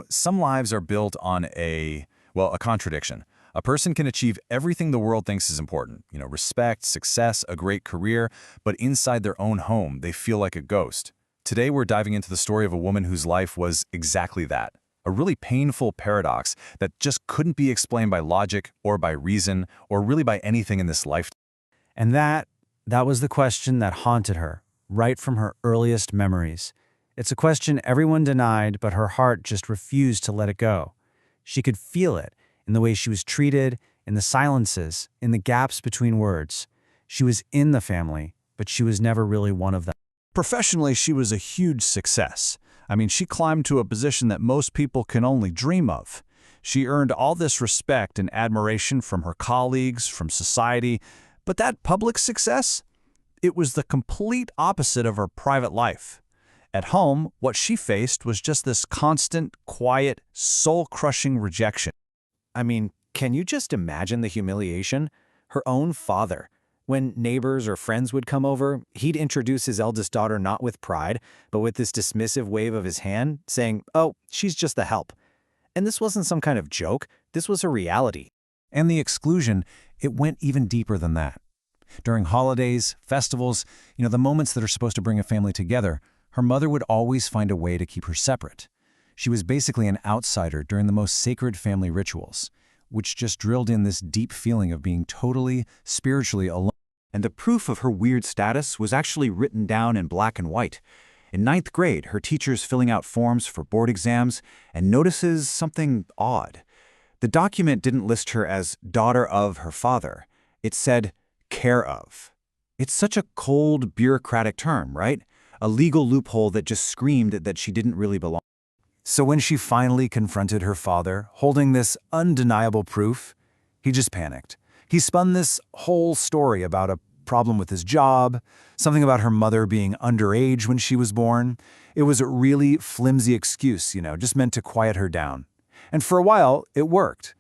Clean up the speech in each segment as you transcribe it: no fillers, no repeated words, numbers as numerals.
Some lives are built on a contradiction. A person can achieve everything the world thinks is important, respect, success, a great career, but inside their own home, they feel like a ghost. Today, we're diving into the story of a woman whose life was exactly that. A really painful paradox that just couldn't be explained by logic or by reason or really by anything in this life. And that was the question that haunted her, right from her earliest memories. It's a question everyone denied, but her heart just refused to let it go. She could feel it in the way she was treated, in the silences, in the gaps between words. She was in the family, but she was never really one of them. Professionally, she was a huge success. She climbed to a position that most people can only dream of. She earned all this respect and admiration from her colleagues, from society, but that public success? It was the complete opposite of her private life. At home, what she faced was just this constant, quiet, soul-crushing rejection. Can you just imagine the humiliation? Her own father. When neighbors or friends would come over, he'd introduce his eldest daughter not with pride, but with this dismissive wave of his hand, saying, "Oh, she's just the help." And this wasn't some kind of joke, this was her reality. And the exclusion, it went even deeper than that. During holidays, festivals, the moments that are supposed to bring a family together, her mother would always find a way to keep her separate. She was basically an outsider during the most sacred family rituals, which just drilled in this deep feeling of being totally, spiritually alone. And the proof of her weird status was actually written down in black and white. In ninth grade, her teacher's filling out forms for board exams and notices something odd. The document didn't list her as daughter of her father. It said, care of. It's such a cold, bureaucratic term, right? A legal loophole that just screamed that she didn't really belong. So when she finally confronted her father, holding this undeniable proof, he just panicked. He spun this whole story about a problem with his job, something about her mother being underage when she was born. It was a really flimsy excuse, just meant to quiet her down. And for a while, it worked.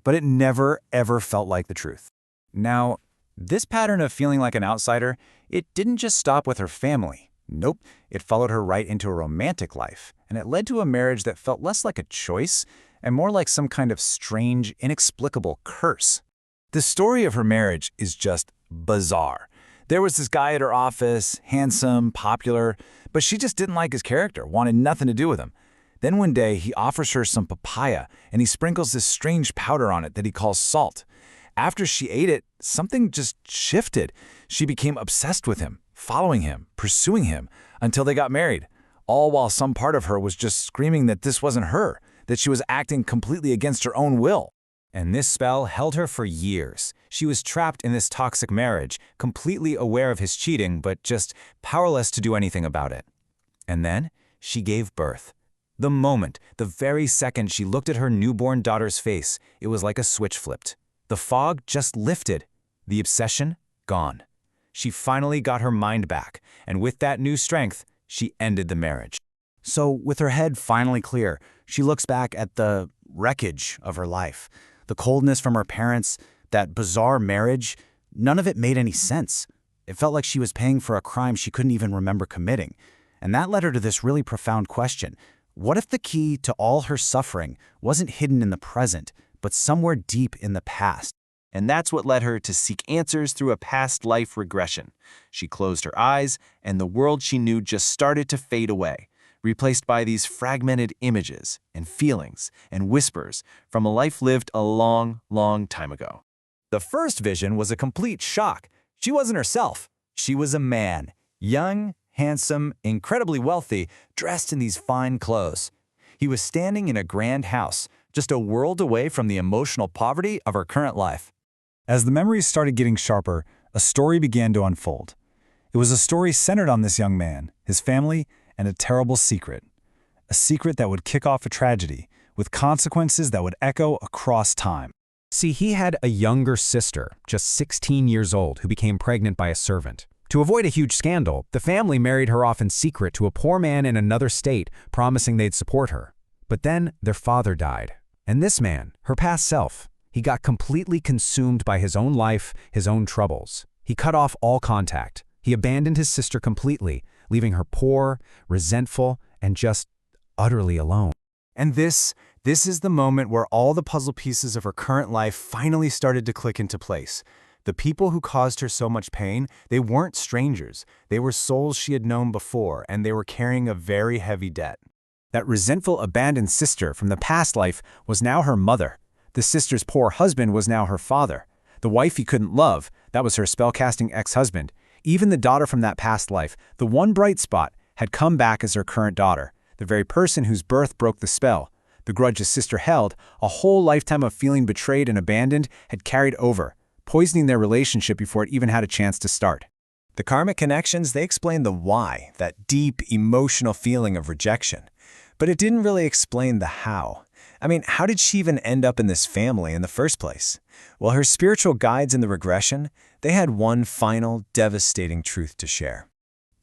But it never, ever felt like the truth. Now, this pattern of feeling like an outsider, it didn't just stop with her family. Nope, it followed her right into a romantic life, and it led to a marriage that felt less like a choice and more like some kind of strange, inexplicable curse. The story of her marriage is just bizarre. There was this guy at her office, handsome, popular, but she just didn't like his character, wanted nothing to do with him. Then one day, he offers her some papaya, and he sprinkles this strange powder on it that he calls salt. After she ate it, something just shifted. She became obsessed with him, following him, pursuing him, until they got married, all while some part of her was just screaming that this wasn't her, that she was acting completely against her own will. And this spell held her for years. She was trapped in this toxic marriage, completely aware of his cheating, but just powerless to do anything about it. And then she gave birth. The very second she looked at her newborn daughter's face, it was like a switch flipped. The fog just lifted. The obsession, gone. She finally got her mind back, and with that new strength, she ended the marriage. So with her head finally clear, she looks back at the wreckage of her life. The coldness from her parents, that bizarre marriage, none of it made any sense. It felt like she was paying for a crime she couldn't even remember committing. And that led her to this really profound question. What if the key to all her suffering wasn't hidden in the present, but somewhere deep in the past? And that's what led her to seek answers through a past life regression. She closed her eyes, and the world she knew just started to fade away, replaced by these fragmented images and feelings and whispers from a life lived a long, long time ago. The first vision was a complete shock. She wasn't herself. She was a man, young, handsome, incredibly wealthy, dressed in these fine clothes. He was standing in a grand house, just a world away from the emotional poverty of her current life. As the memories started getting sharper, a story began to unfold. It was a story centered on this young man, his family, and a terrible secret. A secret that would kick off a tragedy, with consequences that would echo across time. See, he had a younger sister, just 16 years old, who became pregnant by a servant. To avoid a huge scandal, the family married her off in secret to a poor man in another state, promising they'd support her. But then their father died. And this man, her past self, he got completely consumed by his own life, his own troubles. He cut off all contact. He abandoned his sister completely, leaving her poor, resentful, and just utterly alone. And this is the moment where all the puzzle pieces of her current life finally started to click into place. The people who caused her so much pain, they weren't strangers. They were souls she had known before, and they were carrying a very heavy debt. That resentful, abandoned sister from the past life was now her mother. The sister's poor husband was now her father. The wife he couldn't love, that was her spellcasting ex-husband. Even the daughter from that past life, the one bright spot, had come back as her current daughter, the very person whose birth broke the spell. The grudge his sister held, a whole lifetime of feeling betrayed and abandoned, had carried over, poisoning their relationship before it even had a chance to start. The karmic connections, they explain the why, that deep, emotional feeling of rejection. But it didn't really explain the how. I mean, how did she even end up in this family in the first place? Well, her spiritual guides in the regression, they had one final, devastating truth to share.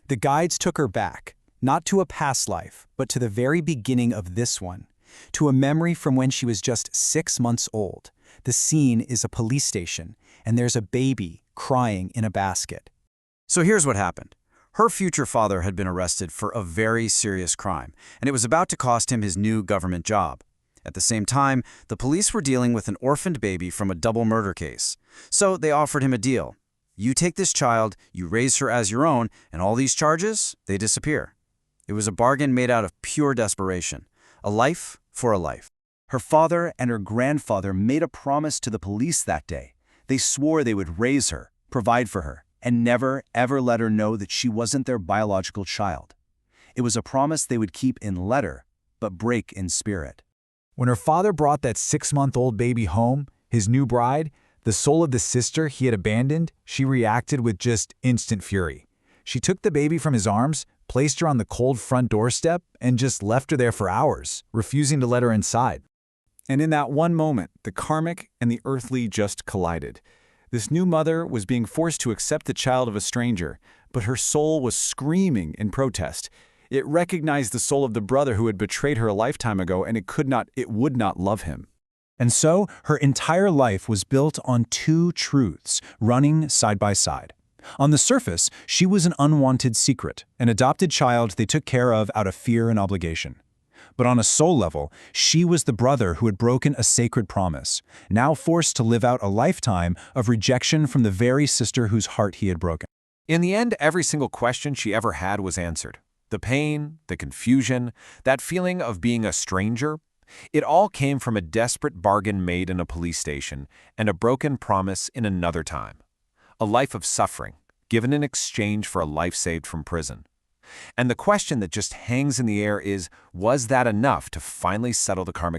The guides took her back, not to a past life, but to the very beginning of this one, to a memory from when she was just 6 months old. The scene is a police station, and there's a baby crying in a basket. So here's what happened. Her future father had been arrested for a very serious crime, and it was about to cost him his new government job. At the same time, the police were dealing with an orphaned baby from a double murder case. So they offered him a deal. You take this child, you raise her as your own, and all these charges, they disappear. It was a bargain made out of pure desperation. A life for a life. Her father and her grandfather made a promise to the police that day. They swore they would raise her, provide for her, and never, ever let her know that she wasn't their biological child. It was a promise they would keep in letter, but break in spirit. When her father brought that 6-month-old baby home, his new bride, the soul of the sister he had abandoned, she reacted with just instant fury. She took the baby from his arms, placed her on the cold front doorstep, and just left her there for hours, refusing to let her inside. And in that one moment, the karmic and the earthly just collided. This new mother was being forced to accept the child of a stranger, but her soul was screaming in protest. It recognized the soul of the brother who had betrayed her a lifetime ago, and it would not love him. And so, her entire life was built on two truths, running side by side. On the surface, she was an unwanted secret, an adopted child they took care of out of fear and obligation. But on a soul level, she was the brother who had broken a sacred promise, now forced to live out a lifetime of rejection from the very sister whose heart he had broken. In the end, every single question she ever had was answered. The pain, the confusion, that feeling of being a stranger, it all came from a desperate bargain made in a police station and a broken promise in another time. A life of suffering, given in exchange for a life saved from prison. And the question that just hangs in the air is, was that enough to finally settle the karmic